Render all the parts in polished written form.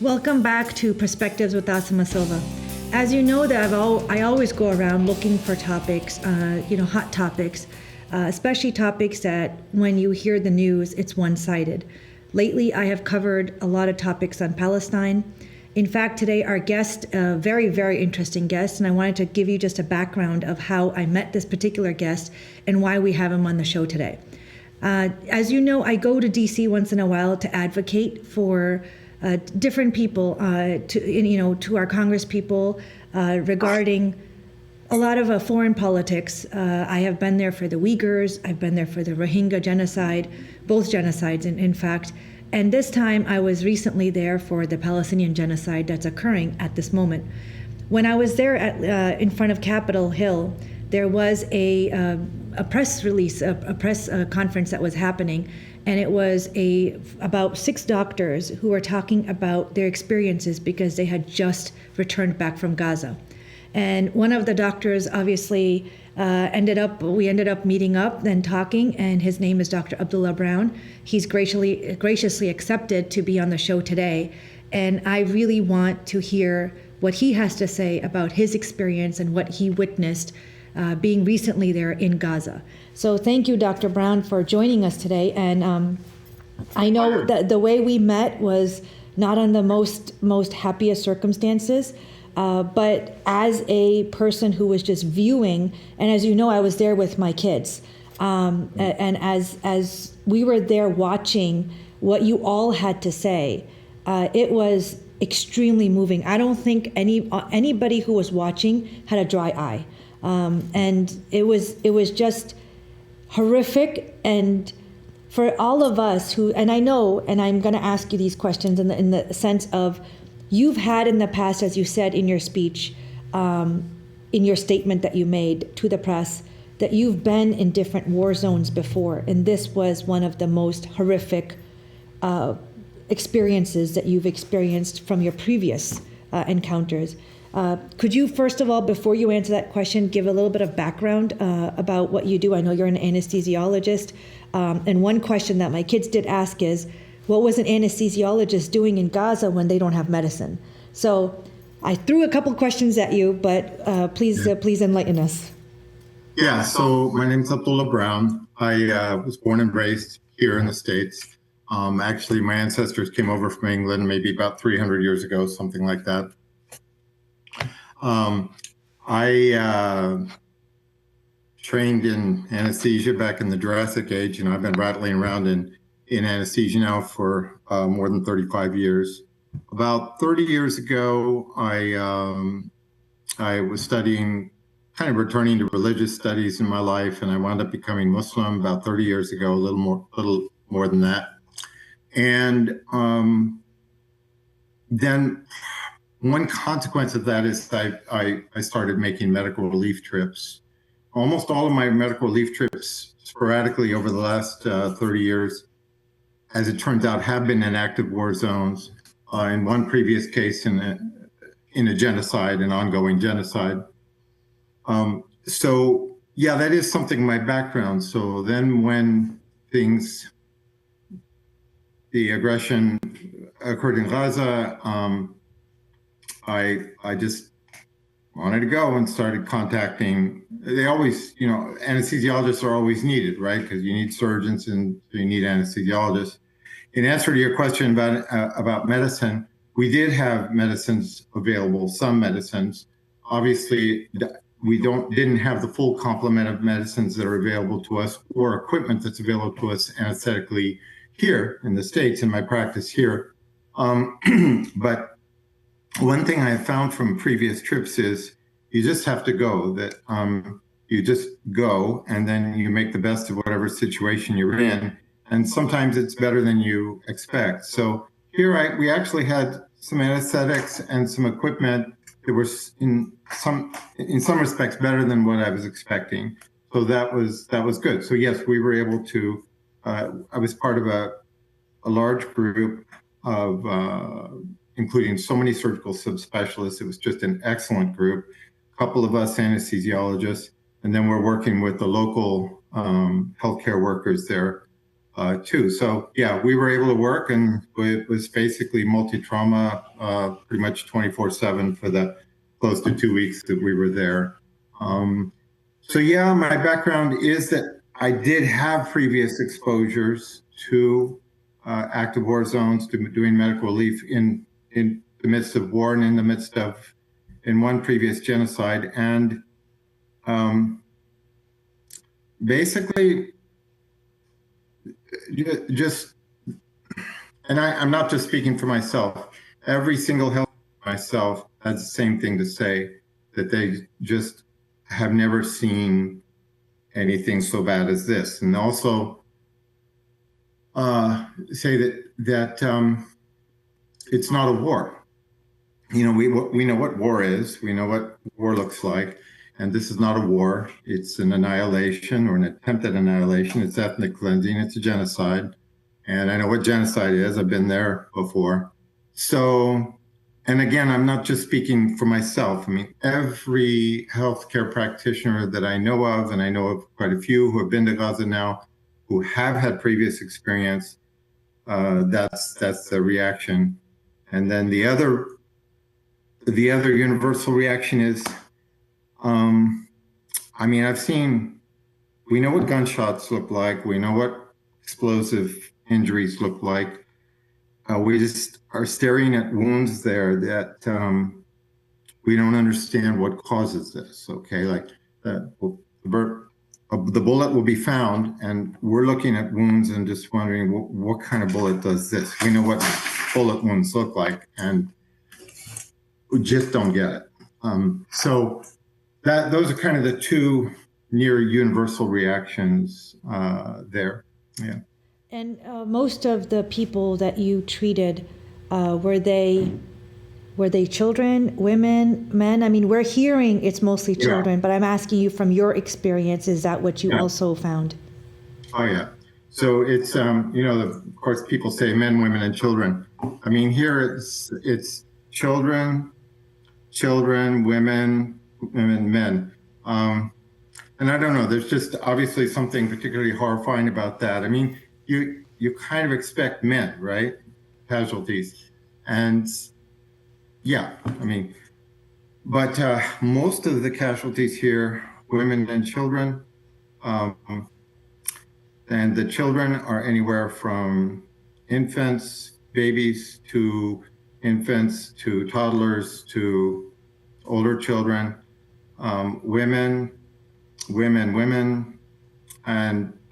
Welcome back to Perspectives with Asima Silva. As you know, that I always go around looking for topics, hot topics, especially topics that when you hear the news, it's one-sided. Lately, I have covered a lot of topics on Palestine. In fact, today our guest, a very, very interesting guest, and I wanted to give you just a background of how I met this particular guest and why we have him on the show today. As you know, I go to DC once in a while to advocate for different people, to our Congress people regarding a lot of foreign politics. I have been there for the Uyghurs. I've been there for the Rohingya genocide, both genocides, in fact. And this time I was recently there for the Palestinian genocide that's occurring at this moment. When I was there in front of Capitol Hill, there was a press release, a press conference that was happening, and it was about 6 doctors who were talking about their experiences because they had just returned back from Gaza. And one of the doctors obviously we ended up meeting up and talking, and his name is Dr. Abdullah Brown. He's graciously accepted to be on the show today, and I really want to hear what he has to say about his experience and what he witnessed being recently there in Gaza. So thank you, Dr. Brown, for joining us today. And I know that the way we met was not on the most happiest circumstances, but as a person who was just viewing, and as you know, I was there with my kids, and as we were there watching what you all had to say, it was extremely moving. I don't think anybody who was watching had a dry eye. And it was just horrific. And for all of us who, and I know, and I'm going to ask you these questions in the sense of, you've had in the past, as you said in your speech, in your statement that you made to the press, that you've been in different war zones before, and this was one of the most horrific experiences that you've experienced from your previous encounters. Could you, first of all, before you answer that question, give a little bit of background about what you do? I know you're an anesthesiologist, and one question that my kids did ask is, what was an anesthesiologist doing in Gaza when they don't have medicine? So I threw a couple questions at you, but please enlighten us. Yeah, so my name's Abdullah Brown. I was born and raised here in the States. Actually, my ancestors came over from England maybe about 300 years ago, something like that. I trained in anesthesia back in the Jurassic Age, and I've been rattling around in anesthesia now for more than 35 years. About 30 years ago, I was studying, kind of returning to religious studies in my life, and I wound up becoming Muslim about 30 years ago, a little more than that. And then one consequence of that is I started making medical relief trips. Almost all of my medical relief trips sporadically over the last 30 years, as it turns out, have been in active war zones. In one previous case, in a genocide, an ongoing genocide. So yeah, that is something, my background. So then when the aggression occurred in Gaza, I just wanted to go and started contacting. They always, anesthesiologists are always needed, right? Because you need surgeons and you need anesthesiologists. In answer to your question about medicine, we did have medicines available, some medicines. Obviously, we didn't have the full complement of medicines that are available to us or equipment that's available to us anesthetically here in the States, in my practice here. But one thing I have found from previous trips is you just have to go, that you just go and then you make the best of whatever situation you're in. And sometimes it's better than you expect. So here we actually had some anesthetics and some equipment that were in some respects better than what I was expecting. So that was good. So yes, we were able to, I was part of a large group of, including so many surgical subspecialists. It was just an excellent group. A couple of us anesthesiologists, and then we're working with the local healthcare workers there too. So yeah, we were able to work, and it was basically multi-trauma, pretty much 24/7 for the close to 2 weeks that we were there. So yeah, my background is that I did have previous exposures to active war zones, to doing medical relief in the midst of war and in the midst of in one previous genocide, and basically just, and I'm not just speaking for myself. Every single health myself has the same thing to say, that they just have never seen anything so bad as this, and also say that it's not a war. You know, we know what war is. We know what war looks like, and this is not a war. It's an annihilation or an attempt at annihilation. It's ethnic cleansing. It's a genocide, and I know what genocide is. I've been there before. So, and again, I'm not just speaking for myself. I mean, every healthcare practitioner that I know of, and I know of quite a few who have been to Gaza now, who have had previous experience, that's the reaction. And then the other universal reaction is, I mean, we know what gunshots look like. We know what explosive injuries look like. We just are staring at wounds there that we don't understand what causes this. Okay, like the bullet will be found, and we're looking at wounds and just wondering what kind of bullet does this. We know what bullet wounds look like, and we just don't get it. So those are kind of the two near universal reactions there. Yeah. And most of the people that you treated, were they children, women, men? I mean, we're hearing it's mostly children, but I'm asking you from your experience, is that what you also found? Oh, yeah. So it's, of course, people say men, women, and children. I mean, here it's children, women, men. And I don't know, there's just obviously something particularly horrifying about that. I mean, you kind of expect men, right? Casualties. And yeah, I mean, but most of the casualties here, women and children, and the children are anywhere from infants, babies, to infants, to toddlers, to older children, women,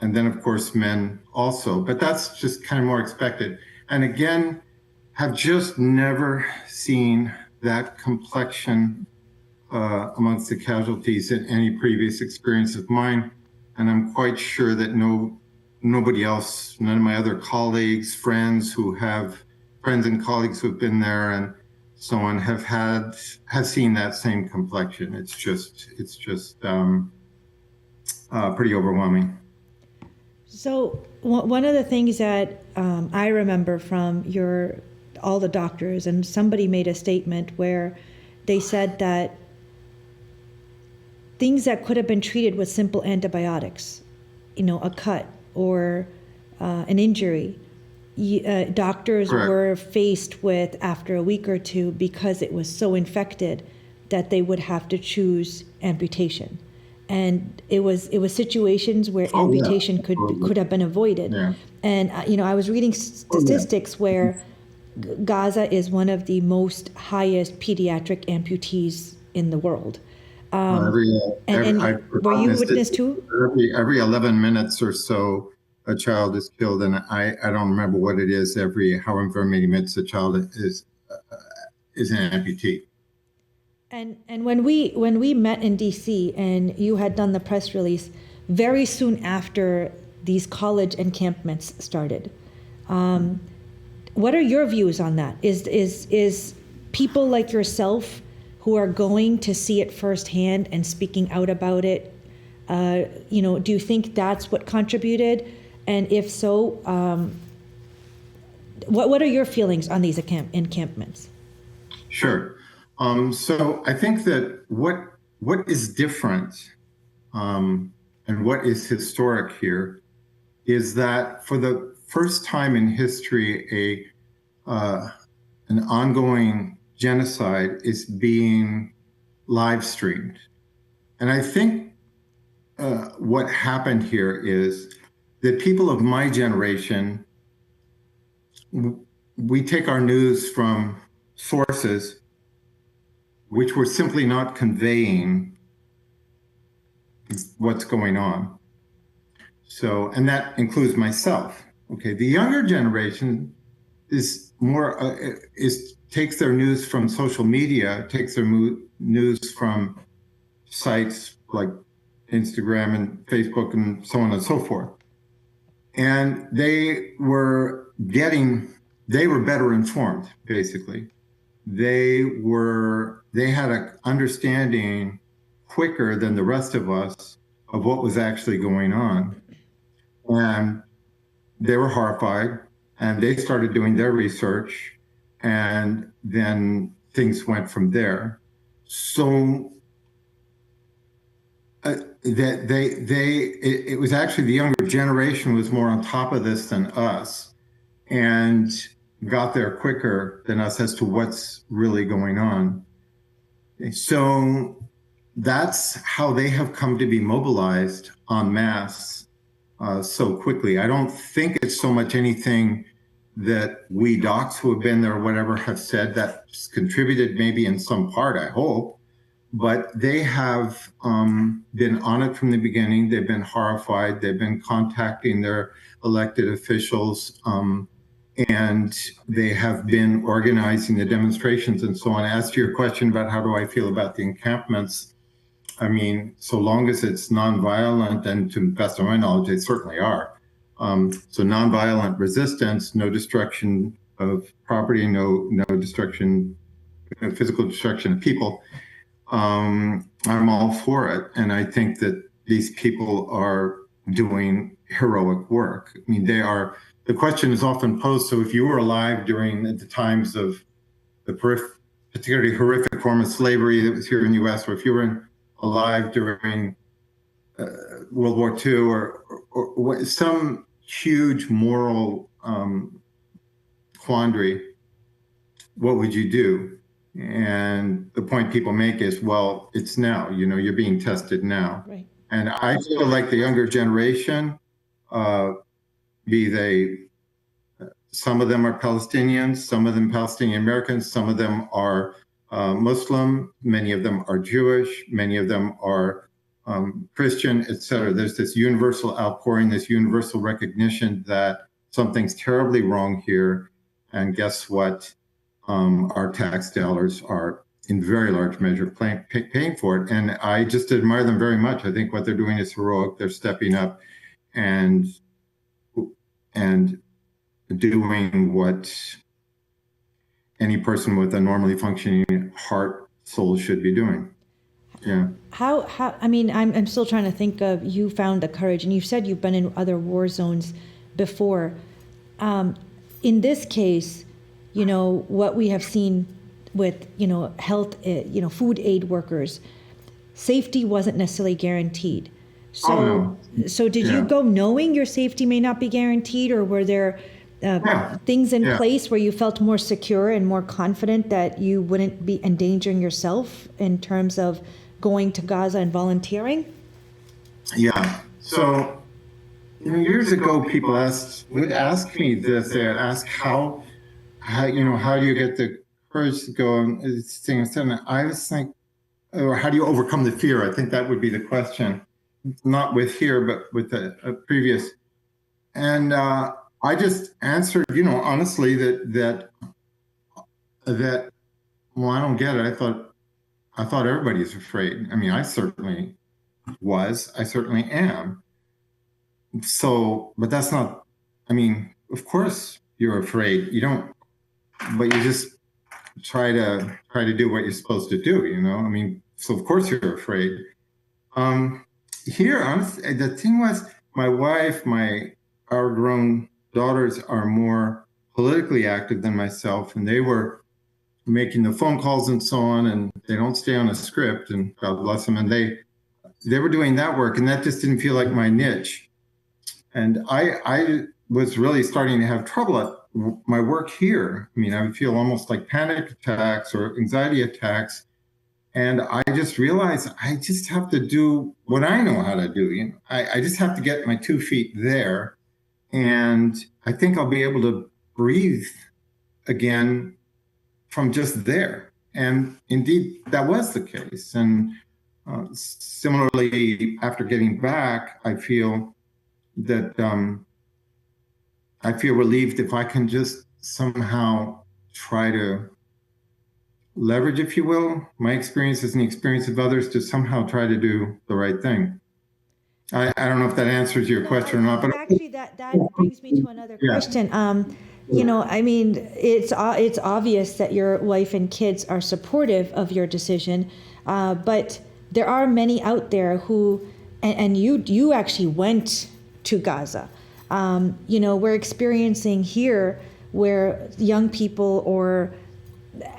and then of course men also, but that's just kind of more expected. And again, have just never seen that complexion amongst the casualties in any previous experience of mine. And I'm quite sure that nobody else, none of my other colleagues, friends and colleagues who've been there and so on have seen that same complexion. It's just pretty overwhelming. So one of the things that I remember from all the doctors, and somebody made a statement where they said that things that could have been treated with simple antibiotics, a cut or an injury, doctors Correct. were faced with after a week or two, because it was so infected, that they would have to choose amputation. And it was situations where amputation could have been avoided. Yeah. And I was reading statistics where Gaza is one of the most highest pediatric amputees in the world. And were you witness to? Every 11 minutes or so, a child is killed, and I don't remember what it is. Every however many minutes, a child is an amputee. And when we met in DC, and you had done the press release very soon after these college encampments started, what are your views on that? Is people like yourself who are going to see it firsthand and speaking out about it, do you think that's what contributed? And if so, what are your feelings on these encampments? Sure. So I think that what is different and what is historic here is that for the first time in history, an ongoing genocide is being live streamed. And I think what happened here is that people of my generation, we take our news from sources which were simply not conveying what's going on. So, and that includes myself. Okay, the younger generation is more takes their news from social media, takes their news from sites like Instagram and Facebook and so on and so forth. And they were better informed, basically. They had an understanding quicker than the rest of us of what was actually going on. And they were horrified, and they started doing their research, and then things went from there. So it was actually the younger generation was more on top of this than us, and got there quicker than us as to what's really going on. So that's how they have come to be mobilized en masse so quickly. I don't think it's so much anything that we docs who have been there or whatever have said that's contributed, maybe in some part, I hope, but they have been on it from the beginning. They've been horrified. They've been contacting their elected officials, and they have been organizing the demonstrations and so on. As to your question about how do I feel about the encampments, I mean, so long as it's nonviolent, and to the best of my knowledge, they certainly are. So nonviolent resistance, no destruction of property, no destruction, physical destruction of people. I'm all for it. And I think that these people are doing heroic work. I mean, the question is often posed, so if you were alive during the times of the particularly horrific form of slavery that was here in the US, or if you were alive during World War II or some huge moral quandary, what would you do? And the point people make is, well, it's now, you're being tested now. Right. And I feel like the younger generation, some of them are Palestinians, some of them Palestinian Americans, some of them are Muslim, many of them are Jewish, many of them are Christian, et cetera. There's this universal outpouring, this universal recognition that something's terribly wrong here. And guess what? Our tax dollars are in very large measure paying for it. And I just admire them very much. I think what they're doing is heroic. They're stepping up and doing what any person with a normally functioning heart, soul should be doing. Yeah. How I mean, I'm still trying to think of, you found the courage, and you said you've been in other war zones before. In this case, what we have seen with, health, food aid workers, safety wasn't necessarily guaranteed. So did you go knowing your safety may not be guaranteed, or were there things in place where you felt more secure and more confident that you wouldn't be endangering yourself in terms of going to Gaza and volunteering? Yeah. So, years ago, people would ask me this. They would ask how do you get the courage to go and things? And I was like, or how do you overcome the fear? I think that would be the question, not with here, but with the previous. And I just answered, honestly, that well, I don't get it. I thought everybody's afraid. I mean, I certainly was. I certainly am. So, but that's not. I mean, of course you're afraid. You don't, but you just try to do what you're supposed to do. I mean, so of course you're afraid. Here, honestly, the thing was, my wife, our grown daughters are more politically active than myself, and they were making the phone calls and so on, and they don't stay on a script, and God bless them. And they were doing that work, and that just didn't feel like my niche. And I was really starting to have trouble at my work here. I mean, I would feel almost like panic attacks or anxiety attacks. And I just realized I just have to do what I know how to do. I just have to get my 2 feet there. And I think I'll be able to breathe again from just there. And indeed, that was the case. And similarly, after getting back, I feel that I feel relieved if I can just somehow try to leverage, if you will, my experiences and the experience of others to somehow try to do the right thing. I don't know if that answers your question or not, but actually, that brings me to another question. I mean, it's obvious that your wife and kids are supportive of your decision, but there are many out there who, and you actually went to Gaza. We're experiencing here where young people or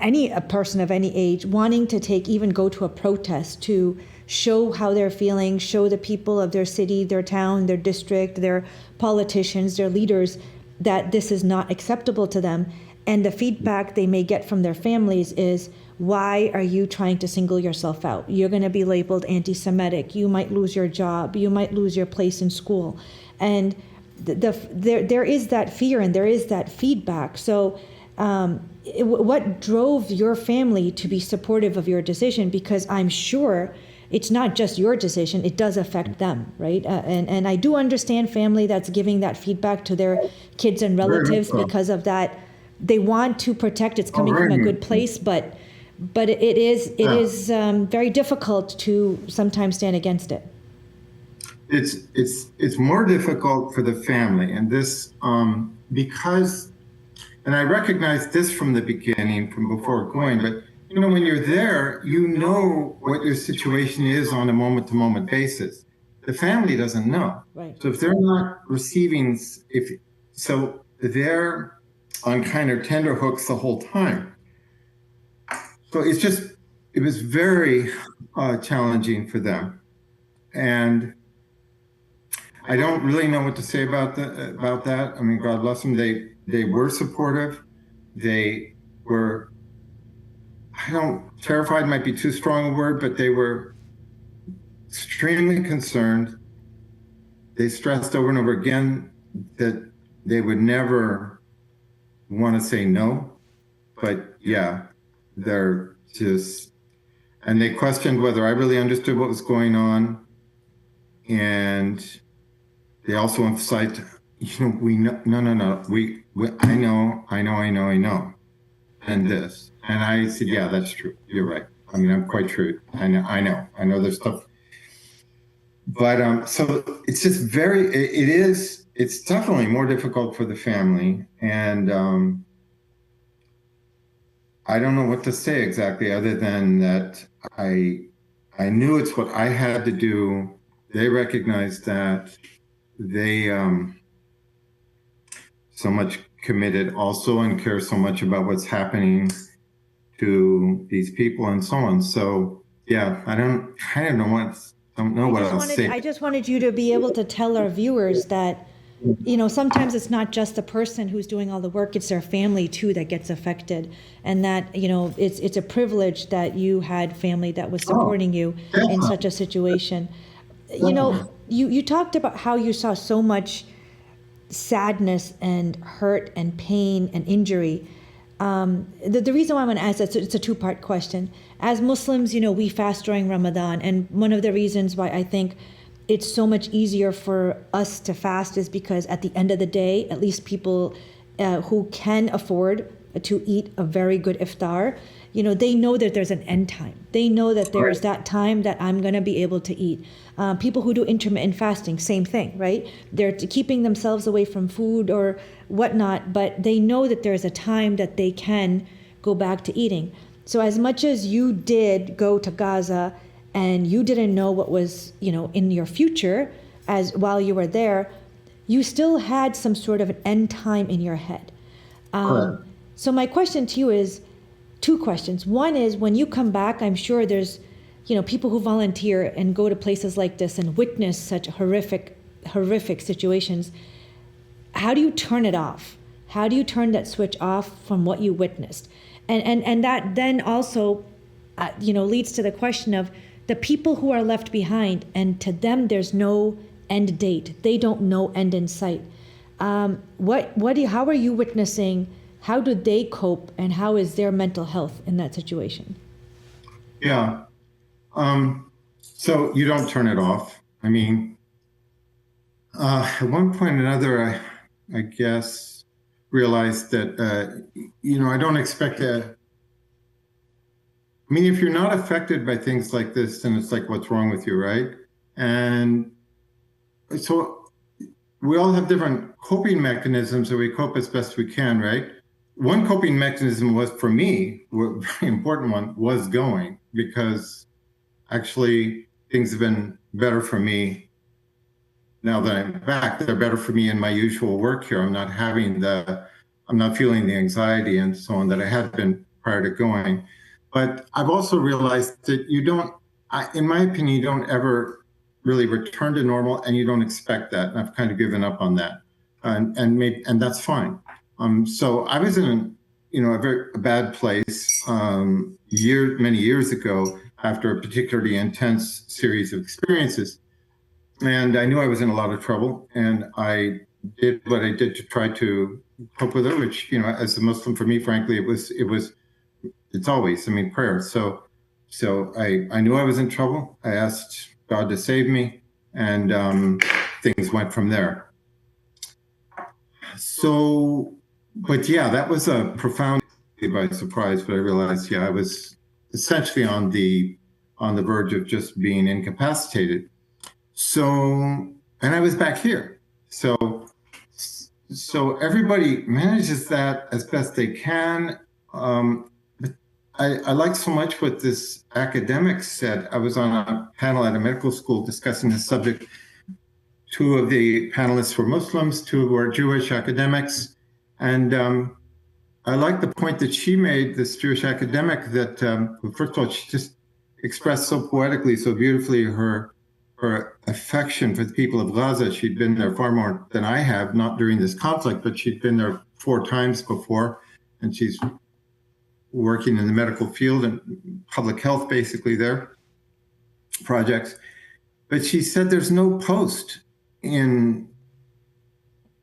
a person of any age wanting to even go to a protest to show how they're feeling, show the people of their city, their town, their district, their politicians, their leaders, that this is not acceptable to them. And the feedback they may get from their families is, why are you trying to single yourself out? You're going to be labeled anti-Semitic. You might lose your job. You might lose your place in school. And there is that fear and there is that feedback. So what drove your family to be supportive of your decision? Because I'm sure it's not just your decision, it does affect them, right? And I do understand family that's giving that feedback to their kids and relatives because of that. They want to protect, it's coming from a good place, but it is very difficult to sometimes stand against it. It's more difficult for the family, and this because, and I recognized this from the beginning, from before going, but when you're there, you know what your situation is on a moment-to-moment basis. The family doesn't know. Right. So if they're not receiving, they're on kind of tender hooks the whole time. So it was very challenging for them. And I don't really know what to say about that. I mean, God bless them. They were supportive. They were, terrified might be too strong a word, but they were extremely concerned. They stressed over and over again that they would never want to say no. But yeah, they're just, and they questioned whether I really understood what was going on. And they also emphasized, we know, no, I know, and this. And I said, yeah, that's true. You're right. I mean, I'm quite true. I know there's stuff. But so it's just it's definitely more difficult for the family. And I don't know what to say exactly other than that I knew it's what I had to do. They recognized that. They so much committed also and care so much about what's happening to these people and so on. So yeah, I don't know what else to say. I just wanted you to be able to tell our viewers that, sometimes it's not just the person who's doing all the work, it's their family too that gets affected. And that, it's a privilege that you had family that was supporting you in such a situation. You talked about how you saw so much sadness and hurt and pain and injury. The reason why I'm going to ask that, so it's a two-part question. As Muslims, we fast during Ramadan, and one of the reasons why I think it's so much easier for us to fast is because at the end of the day, at least people who can afford to eat a very good iftar, they know that there's an end time. They know that there's that time that I'm going to be able to eat. People who do intermittent fasting, same thing, right? They're keeping themselves away from food or whatnot, but they know that there's a time that they can go back to eating. So as much as you did go to Gaza and you didn't know what was, in your future as while you were there, you still had some sort of an end time in your head. So my question to you is two questions. One is, when you come back, I'm sure there's, people who volunteer and go to places like this and witness such horrific horrific situations. How do you turn it off? How do you turn that switch off from what you witnessed? And that then also, leads to the question of the people who are left behind, and to them there's no end date. They don't know end in sight. How are you witnessing? How do they cope, and how is their mental health in that situation? Yeah. So you don't turn it off. I mean, at one point or another, I guess, realized that, I don't expect to. I mean, if you're not affected by things like this, then it's like, what's wrong with you, right? And so we all have different coping mechanisms that we cope as best we can, right? One coping mechanism was, for me, a very important one, was going, because actually things have been better for me now that I'm back. They're better for me in my usual work here. I'm not feeling the anxiety and so on that I had been prior to going. But I've also realized that in my opinion, you don't ever really return to normal, and you don't expect that. And I've kind of given up on that, and that's fine. So I was in, a very bad place many years ago after a particularly intense series of experiences, and I knew I was in a lot of trouble, and I did what I did to try to cope with it. Which, as a Muslim, for me, frankly, it's always, prayer. So I knew I was in trouble. I asked God to save me, and things went from there. So, but yeah, that was a profound by surprise. But I realized, I was essentially on the verge of just being incapacitated. So, and I was back here. So everybody manages that as best they can. I like so much what this academic said. I was on a panel at a medical school discussing this subject. Two of the panelists were Muslims, two were Jewish academics. And I like the point that she made, this Jewish academic, that, first of all, she just expressed so poetically, so beautifully her affection for the people of Gaza. She'd been there far more than I have, not during this conflict, but she'd been there 4 times before. And she's working in the medical field and public health, basically, there, projects. But she said there's no post in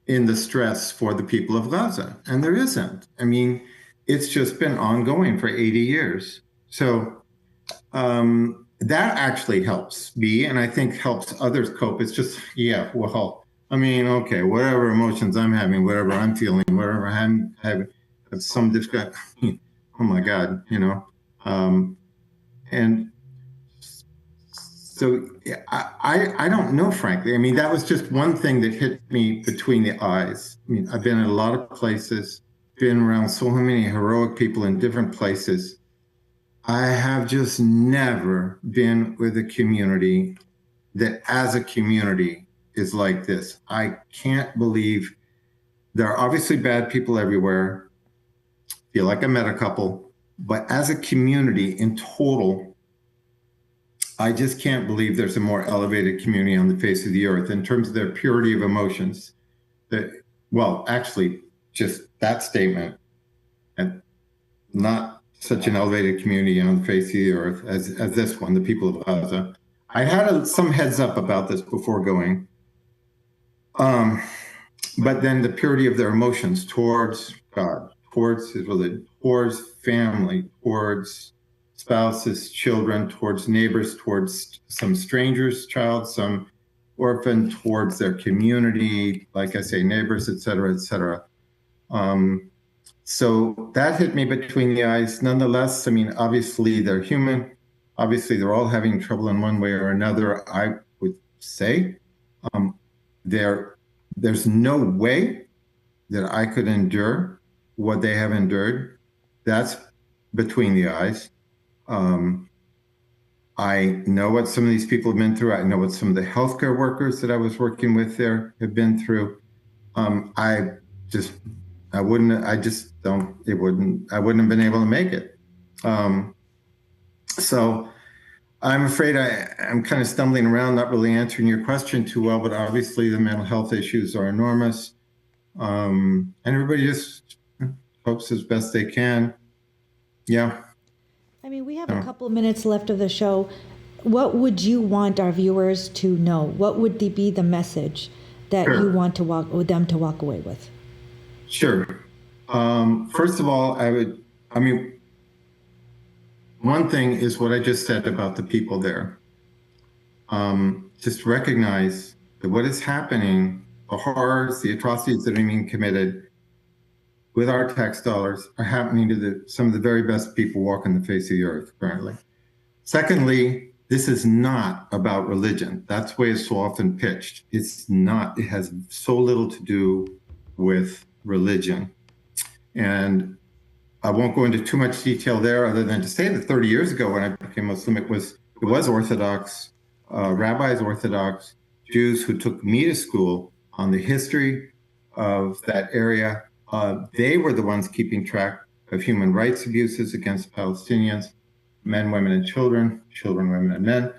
the stress for the people of Gaza. And there isn't. I mean, it's just been ongoing for 80 years. So that actually helps me, and I think helps others cope. It's just, okay, whatever emotions I'm having, whatever I'm feeling, whatever I'm having, some discussion. Oh my God, and so I don't know, frankly. I mean, that was just one thing that hit me between the eyes. I mean, I've been in a lot of places, been around so many heroic people in different places. I have just never been with a community that as a community is like this. I can't believe there are obviously bad people everywhere. Feel like I met a couple, but as a community in total, I just can't believe there's a more elevated community on the face of the earth in terms of their purity of emotions. Actually, just that statement, and not such an elevated community on the face of the earth as this one, the people of Gaza. I had some heads up about this before going. But then the purity of their emotions towards God, towards his religion, towards family, towards spouses, children, towards neighbors, towards some stranger's child, some orphan, towards their community, like I say, neighbors, et cetera, et cetera. So that hit me between the eyes. Nonetheless, I mean, obviously they're human. Obviously, they're all having trouble in one way or another. I would say there's no way that I could endure what they have endured. That's between the eyes. I know what some of these people have been through. I know what some of the healthcare workers that I was working with there have been through. I wouldn't have been able to make it. So I'm afraid I'm kind of stumbling around, not really answering your question too well, but obviously the mental health issues are enormous. And everybody just hopes as best they can. Yeah. I mean, we have a couple minutes left of the show. What would you want our viewers to know? What would be the message that you want them to walk away with? Sure. First of all, one thing is what I just said about the people there. Just recognize that what is happening, the horrors, the atrocities that are being committed with our tax dollars are happening to some of the very best people walking the face of the earth currently. Secondly, this is not about religion. That's the way it's so often pitched. It's not. It has so little to do with religion. And I won't go into too much detail there other than to say that 30 years ago when I became Muslim, it was Orthodox, rabbis, Orthodox, Jews who took me to school on the history of that area. They were the ones keeping track of human rights abuses against Palestinians, men, women, and children, women, and men,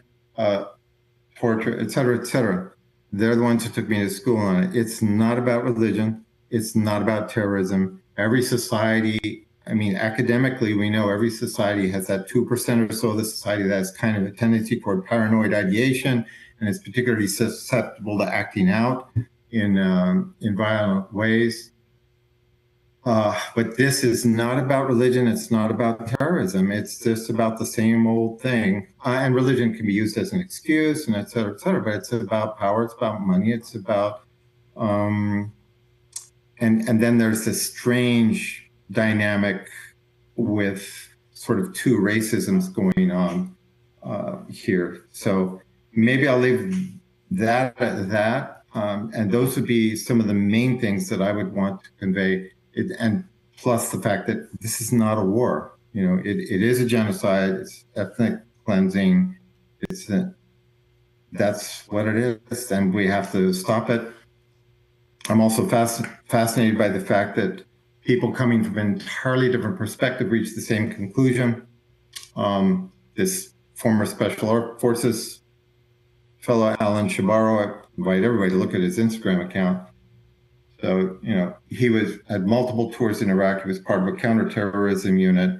torture, et cetera, et cetera. They're the ones who took me to school on it. It's not about religion. It's not about terrorism. Every society, academically, we know every society has that 2% or so of the society that has kind of a tendency toward paranoid ideation, and is particularly susceptible to acting out in violent ways. But this is not about religion. It's not about terrorism. It's just about the same old thing. And religion can be used as an excuse and et cetera, but it's about power. It's about money. It's about, and then there's this strange dynamic with sort of two racisms going on here. So maybe I'll leave that at that. And those would be some of the main things that I would want to convey. And plus the fact that this is not a war. It is a genocide. It's ethnic cleansing. That's what it is, and we have to stop it. I'm also fascinated by the fact that people coming from an entirely different perspective reach the same conclusion. This former Special Forces fellow, Alan Shabaro, I invite everybody to look at his Instagram account. So, he had multiple tours in Iraq. He was part of a counterterrorism unit.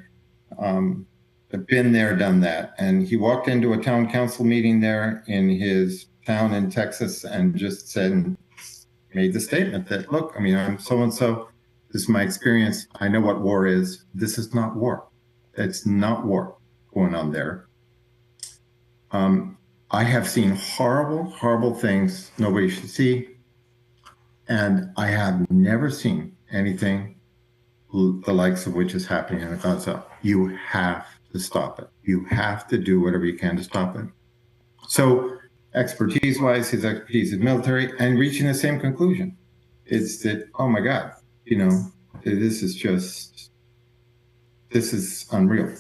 Been there, done that. And he walked into a town council meeting there in his town in Texas and just made the statement that, look, I'm so-and-so. This is my experience. I know what war is. This is not war. It's not war going on there. I have seen horrible, horrible things nobody should see. And I have never seen anything the likes of which is happening in Gaza. You have to stop it. You have to do whatever you can to stop it. So expertise-wise, his expertise is military, and reaching the same conclusion. It's that, oh my God, this is unreal.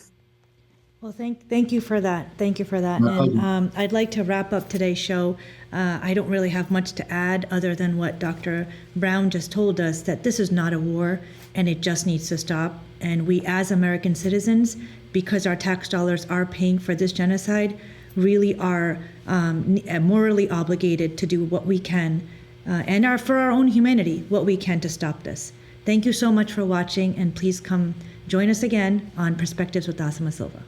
Well, thank you for that. Thank you for that. And I'd like to wrap up today's show. I don't really have much to add other than what Dr. Brown just told us, that this is not a war and it just needs to stop. And we as American citizens, because our tax dollars are paying for this genocide, really are morally obligated to do what we can and for our own humanity, what we can to stop this. Thank you so much for watching, and please come join us again on Perspectives with Asima Silva.